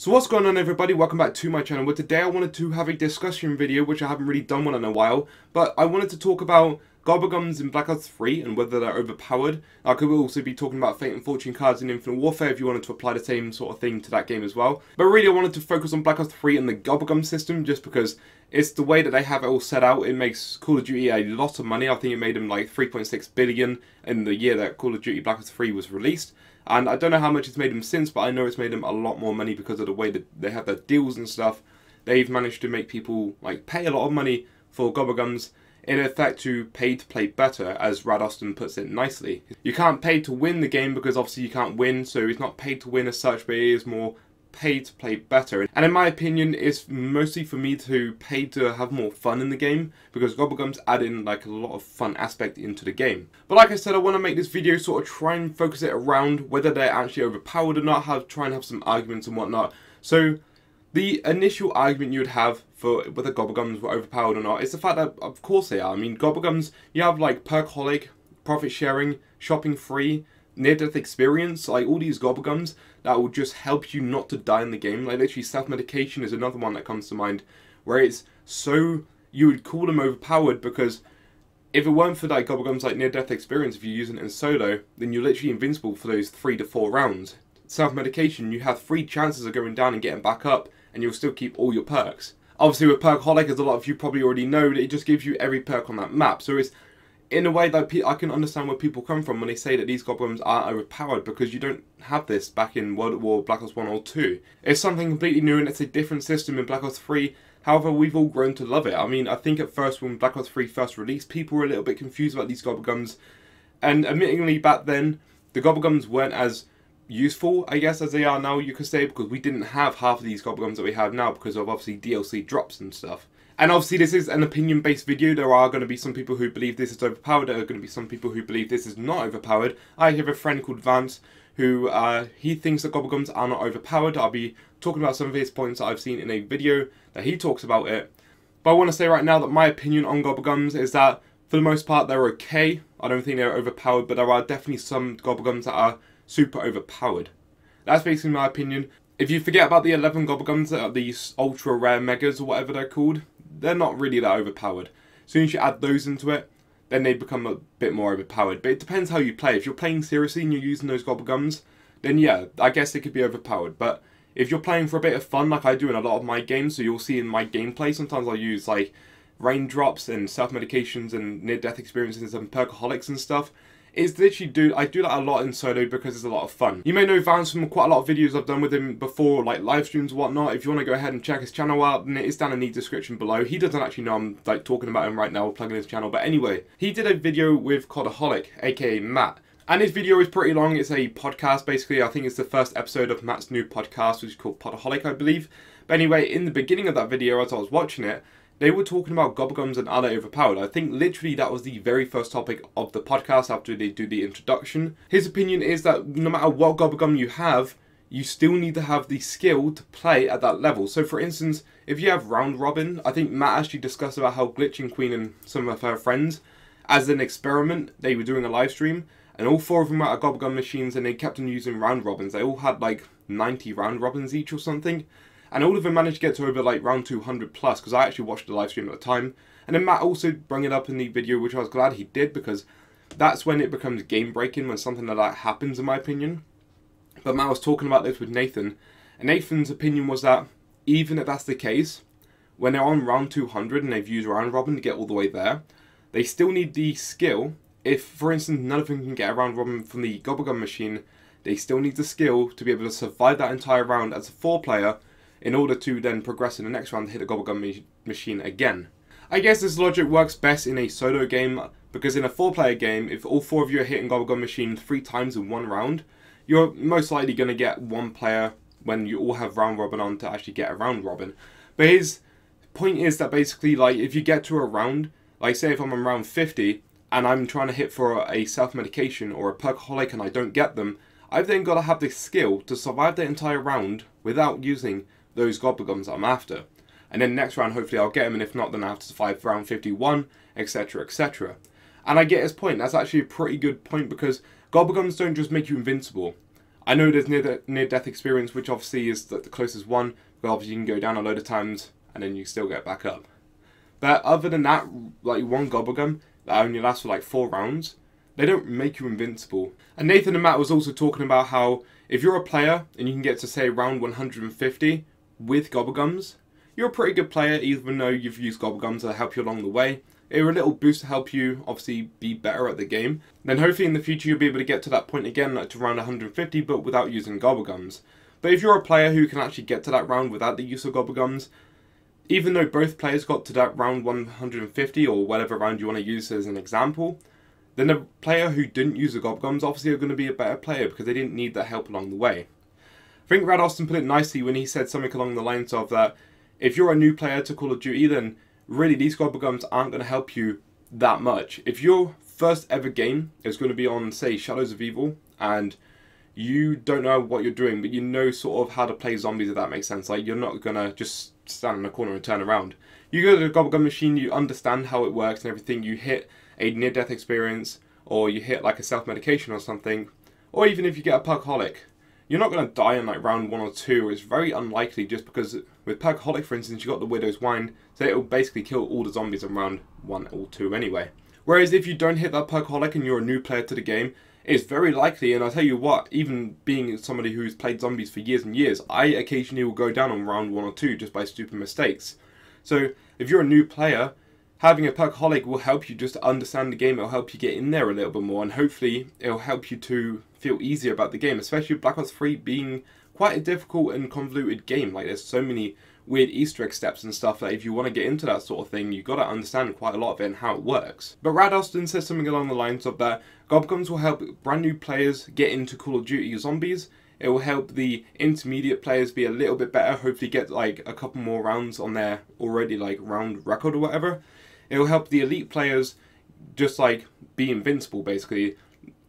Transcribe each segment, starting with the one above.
So what's going on, everybody? Welcome back to my channel. Well, today I wanted to have a discussion video, which I haven't really done one in a while, but I wanted to talk about Gobblegums in Black Ops 3 and whether they're overpowered. I could also be talking about Fate and Fortune cards in Infinite Warfare if you wanted to apply the same sort of thing to that game as well. But really I wanted to focus on Black Ops 3 and the Gobblegum system just because it's the way that they have it all set out. It makes Call of Duty a lot of money. I think it made them like 3.6 billion in the year that Call of Duty Black Ops 3 was released. And I don't know how much it's made them since, but I know it's made them a lot more money because of the way that they have their deals and stuff. They've managed to make people like pay a lot of money for Gobblegums, in effect to pay to play better, as Radioactive puts it nicely. You can't pay to win the game because obviously you can't win, so it's not paid to win as such, but it is more paid to play better. And in my opinion, it's mostly for me to pay to have more fun in the game, because Gobblegums add in like a lot of fun aspect into the game. But like I said, I want to make this video sort of try and focus it around whether they're actually overpowered or not, try and have some arguments and whatnot. So the initial argument you would have for whether Gobblegums were overpowered or not is the fact that of course they are. I mean, Gobblegums, you have like Perkaholic, profit sharing, shopping free, near-death experience, like all these Gobblegums that will just help you not to die in the game. Like literally self-medication is another one that comes to mind, where it's so, you would call them overpowered because if it weren't for like Gobblegums like near-death experience, if you're using it in solo, then you're literally invincible for those 3 to 4 rounds. Self-medication, you have 3 chances of going down and getting back up, and you'll still keep all your perks. Obviously with Perkaholic, as a lot of you probably already know, that it just gives you every perk on that map. So it's in a way that I can understand where people come from when they say that these Gobblegums are overpowered, because you don't have this back in World at War Black Ops 1 or 2. It's something completely new and it's a different system in Black Ops 3. However, we've all grown to love it. I mean, I think at first when Black Ops 3 first released, people were a little bit confused about these Gobblegums. And admittingly back then, the Gobblegums weren't as useful, I guess, as they are now, you could say, because we didn't have half of these Gobblegums that we have now because of obviously DLC drops and stuff. And obviously this is an opinion-based video. There are going to be some people who believe this is overpowered. There are going to be some people who believe this is not overpowered. I have a friend called Vance who he thinks that Gobblegums are not overpowered. I'll be talking about some of his points that I've seen in a video that he talks about it. But I want to say right now that my opinion on Gobblegums is that for the most part they're okay. I don't think they're overpowered, but there are definitely some Gobblegums that are super overpowered. That's basically my opinion. If you forget about the 11 Gobblegums that are these ultra rare megas or whatever they're called, they're not really that overpowered. As soon as you add those into it, then they become a bit more overpowered. But it depends how you play. If you're playing seriously and you're using those Gobblegums, then yeah, I guess they could be overpowered. But if you're playing for a bit of fun, like I do in a lot of my games, so you'll see in my gameplay, sometimes I'll use like raindrops and self-medications and near-death experiences and Perkaholics and stuff. It's literally, I do that a lot in solo because it's a lot of fun. You may know Vance from quite a lot of videos I've done with him before, like live streams and whatnot. If you want to go ahead and check his channel out, then it is down in the description below. He doesn't actually know I'm like talking about him right now, plugging his channel. But anyway, he did a video with Codaholic, aka Matt. And his video is pretty long. It's a podcast, basically. I think it's the first episode of Matt's new podcast, which is called Podaholic, I believe. But anyway, in the beginning of that video, as I was watching it, they were talking about Gobblegums and are they overpowered. I think literally that was the very first topic of the podcast after they do the introduction. His opinion is that no matter what Gobblegum you have, you still need to have the skill to play at that level. So for instance, if you have Round Robin, I think Matt actually discussed about how Glitching Queen and some of her friends, as an experiment, they were doing a live stream, and all 4 of them were at Gobblegum machines and they kept on using Round Robins. They all had like 90 Round Robins each or something. And all of them managed to get to over like round 200 plus, because I actually watched the live stream at the time. And then Matt also brought it up in the video, which I was glad he did, because that's when it becomes game breaking, when something like that happens, in my opinion. But Matt was talking about this with Nathan, and Nathan's opinion was that even if that's the case, when they're on round 200 and they've used Round Robin to get all the way there, they still need the skill. If, for instance, none of them can get a Round Robin from the Gobblegum machine, they still need the skill to be able to survive that entire round as a 4-player, in order to then progress in the next round to hit the Gobblegum machine again. I guess this logic works best in a solo game, because in a 4-player game, if all 4 of you are hitting Gobblegum machine 3 times in one round, you're most likely going to get 1 player when you all have Round Robin on to actually get a Round Robin. But his point is that basically, like, if you get to a round, like say if I'm on round 50, and I'm trying to hit for a self-medication or a Perkaholic and I don't get them, I've then got to have the skill to survive the entire round without using those Gobblegums that I'm after. And then next round hopefully I'll get them, and if not then I have to survive round 51, etc, etc. And I get his point. That's actually a pretty good point, because Gobblegums don't just make you invincible. I know there's near-death experience, which obviously is the closest one, but obviously you can go down a load of times and then you still get back up. But other than that, like one Gobblegum that only lasts for like 4 rounds, they don't make you invincible. And Nathan and Matt was also talking about how if you're a player and you can get to say round 150 with Gobblegums, you're a pretty good player even though you've used Gobblegums to help you along the way. They're a little boost to help you obviously be better at the game. Then hopefully in the future you'll be able to get to that point again, like to round 150, but without using Gobblegums. But if you're a player who can actually get to that round without the use of Gobblegums, even though both players got to that round 150 or whatever round you want to use as an example, then the player who didn't use the Gobblegums obviously are going to be a better player because they didn't need that help along the way. I think Rad Austin put it nicely when he said something along the lines of that if you're a new player to Call of Duty, then really these Gobblegums aren't going to help you that much. If your first ever game is going to be on, say, Shadows of Evil, and you don't know what you're doing, but you know sort of how to play zombies, if that makes sense. Like, you're not going to just stand in a corner and turn around. You go to the Gobblegum machine, you understand how it works and everything, you hit a near-death experience, or you hit like a self-medication or something, or even if you get a Perkaholic, you're not going to die in like round 1 or 2. It's very unlikely just because with Perkaholic, for instance, you got the Widow's Wine, so it'll basically kill all the zombies in round 1 or 2 anyway. Whereas if you don't hit that Perkaholic and you're a new player to the game, it's very likely, and I'll tell you what, even being somebody who's played zombies for years and years, I occasionally will go down on round 1 or 2 just by stupid mistakes. So if you're a new player, having a Perkaholic will help you just to understand the game, it'll help you get in there a little bit more, and hopefully it'll help you to feel easier about the game, especially with Black Ops 3 being quite a difficult and convoluted game. Like, there's so many weird Easter egg steps and stuff that if you want to get into that sort of thing, you've got to understand quite a lot of it and how it works. But Rad Austin says something along the lines of that Gobblegums will help brand new players get into Call of Duty Zombies. It will help the intermediate players be a little bit better, hopefully get like a couple more rounds on their already like round record or whatever. It will help the elite players just like be invincible basically.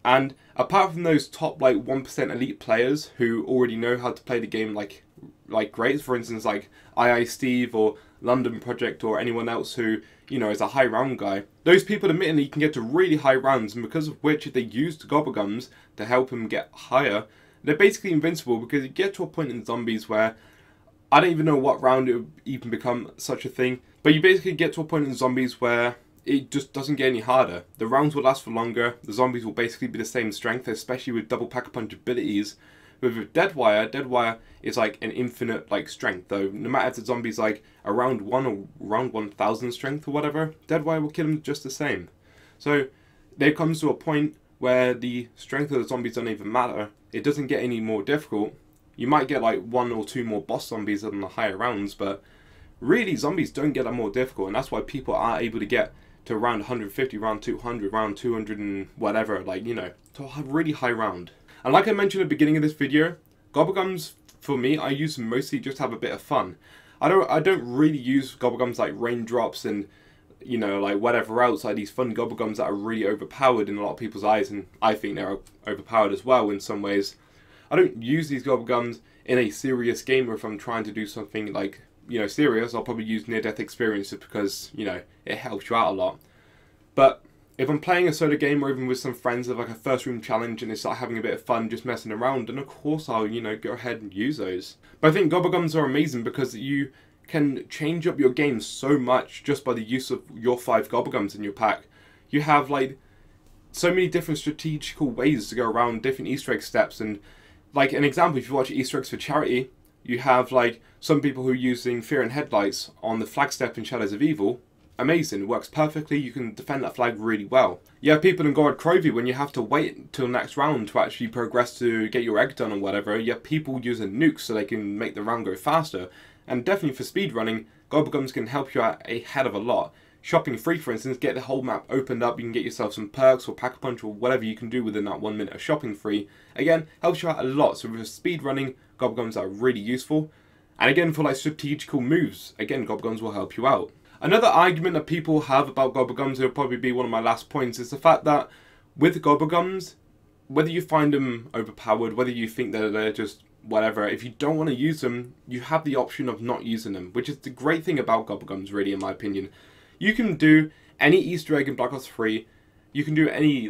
And apart from those top like 1% elite players who already know how to play the game like great, for instance like II Steve or London Project or anyone else who, you know, is a high round guy, those people admittedly can get to really high rounds, and because of which if they use the Gobblegums to help them get higher, they're basically invincible because you get to a point in zombies where I don't even know what round it would even become such a thing, but you basically get to a point in zombies where it just doesn't get any harder. The rounds will last for longer, the zombies will basically be the same strength, especially with double pack-a-punch abilities. But with Deadwire is like an infinite like strength though. No matter if the zombie's like around 1 or around 1000 strength or whatever, Deadwire will kill him just the same. So there comes to a point where the strength of the zombies don't even matter. It doesn't get any more difficult. You might get like 1 or 2 more boss zombies on the higher rounds, but really zombies don't get that more difficult, and that's why people are able to get to round 150, round 200, round 200 and whatever, like, you know, to a really high round. And like I mentioned at the beginning of this video, Gobblegums, for me, I use them mostly just to have a bit of fun. I don't really use Gobblegums like raindrops and, you know, like whatever else, like these fun Gobblegums that are really overpowered in a lot of people's eyes, and I think they're overpowered as well in some ways. I don't use these Gobblegums in a serious game, or if I'm trying to do something like, you know, serious, I'll probably use near-death experiences because, you know, it helps you out a lot. But if I'm playing a solo game or even with some friends of like a first room challenge and it's like having a bit of fun just messing around, then of course I'll, you know, go ahead and use those. But I think Gobblegums are amazing because you can change up your game so much just by the use of your 5 Gobblegums in your pack. You have like so many different strategical ways to go around different Easter egg steps, and like an example, if you watch Easter eggs for charity, you have like some people who are using Fear and Headlights on the flag step in Shadows of Evil. Amazing, it works perfectly, you can defend that flag really well. You have people in Gorod Krovi when you have to wait until next round to actually progress to get your egg done or whatever. You have people using nukes so they can make the round go faster. And definitely for speed running, Gobblegums can help you out a hell of a lot. Shopping free, for instance, get the whole map opened up, you can get yourself some perks or pack-a-punch or whatever you can do within that 1 minute of shopping free. Again, helps you out a lot, so for speed running, Gobblegums are really useful. And again, for like strategical moves, again, Gobblegums will help you out. Another argument that people have about Gobblegums, it'll probably be one of my last points, is the fact that with Gobblegums, whether you find them overpowered, whether you think that they're just whatever, if you don't want to use them, you have the option of not using them, which is the great thing about Gobblegums, really, in my opinion. You can do any Easter egg in Black Ops 3, you can do any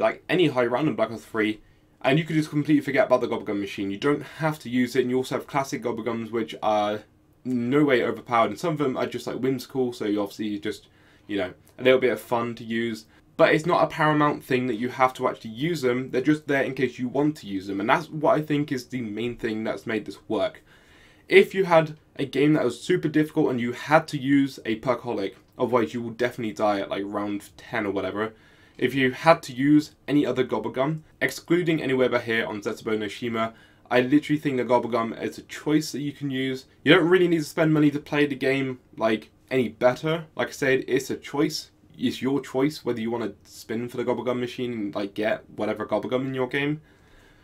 high round in Black Ops 3, and you could just completely forget about the Gobblegum machine. You don't have to use it, and you also have classic Gobblegums which are no way overpowered, and some of them are just like whimsical, so you obviously just, you know, a little bit of fun to use. But it's not a paramount thing that you have to actually use them. They're just there in case you want to use them, and that's what I think is the main thing that's made this work. If you had a game that was super difficult and you had to use a perkaholic, otherwise you will definitely die at like round 10 or whatever. If you had to use any other Gobblegum, excluding Anywhere But Here on Zetsubou No Shima, I literally think the Gobblegum is a choice that you can use. You don't really need to spend money to play the game like any better. Like I said, it's a choice. It's your choice whether you want to spin for the Gobblegum machine and like get whatever Gobblegum in your game.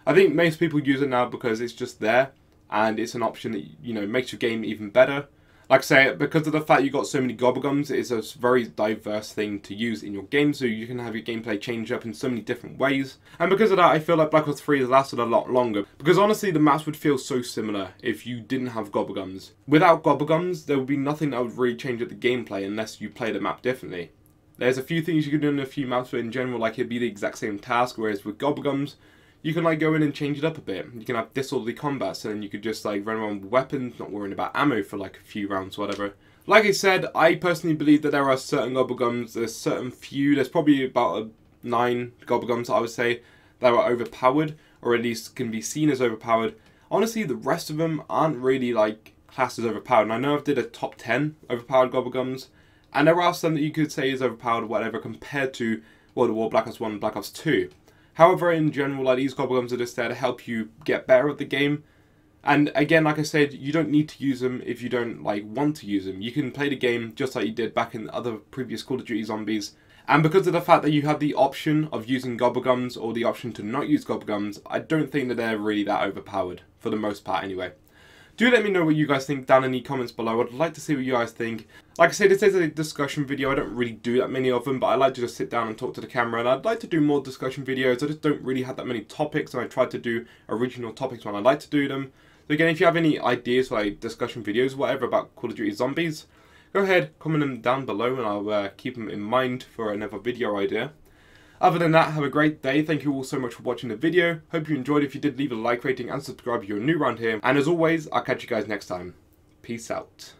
I think most people use it now because it's just there and it's an option that, you know, makes your game even better. Like I say, because of the fact you got so many Gobblegums, it's a very diverse thing to use in your game, so you can have your gameplay change up in so many different ways. And because of that, I feel like Black Ops 3 has lasted a lot longer, because honestly the maps would feel so similar if you didn't have Gobblegums. Without Gobblegums, there would be nothing that would really change at the gameplay unless you play the map differently. There's a few things you can do in a few maps, but in general, like, it'd be the exact same task, whereas with Gobblegums, you can like go in and change it up a bit. You can have disorderly combats, and then you could just like run around with weapons, not worrying about ammo for like a few rounds or whatever. Like I said, I personally believe that there are certain Gobblegums, there's probably about 9 Gobblegums I would say that are overpowered, or at least can be seen as overpowered. Honestly, the rest of them aren't really like classed as overpowered, and I know I've did a top 10 overpowered Gobblegums, and there are some that you could say is overpowered or whatever compared to World at War, Black Ops 1 and Black Ops 2. However, in general, like, these Gobblegums are just there to help you get better at the game. And again, like I said, you don't need to use them if you don't like want to use them. You can play the game just like you did back in other previous Call of Duty Zombies. And because of the fact that you have the option of using Gobblegums or the option to not use Gobblegums, I don't think that they're really that overpowered, for the most part anyway. Do let me know what you guys think down in the comments below. I'd like to see what you guys think. Like I said, this is a discussion video. I don't really do that many of them, but I like to just sit down and talk to the camera, and I'd like to do more discussion videos. I just don't really have that many topics, and I try to do original topics when I like to do them. So again, if you have any ideas for like discussion videos or whatever about Call of Duty Zombies, go ahead, comment them down below, and I'll keep them in mind for another video idea. Other than that, have a great day. Thank you all so much for watching the video. Hope you enjoyed. If you did, leave a like rating and subscribe if you're new around here. And as always, I'll catch you guys next time. Peace out.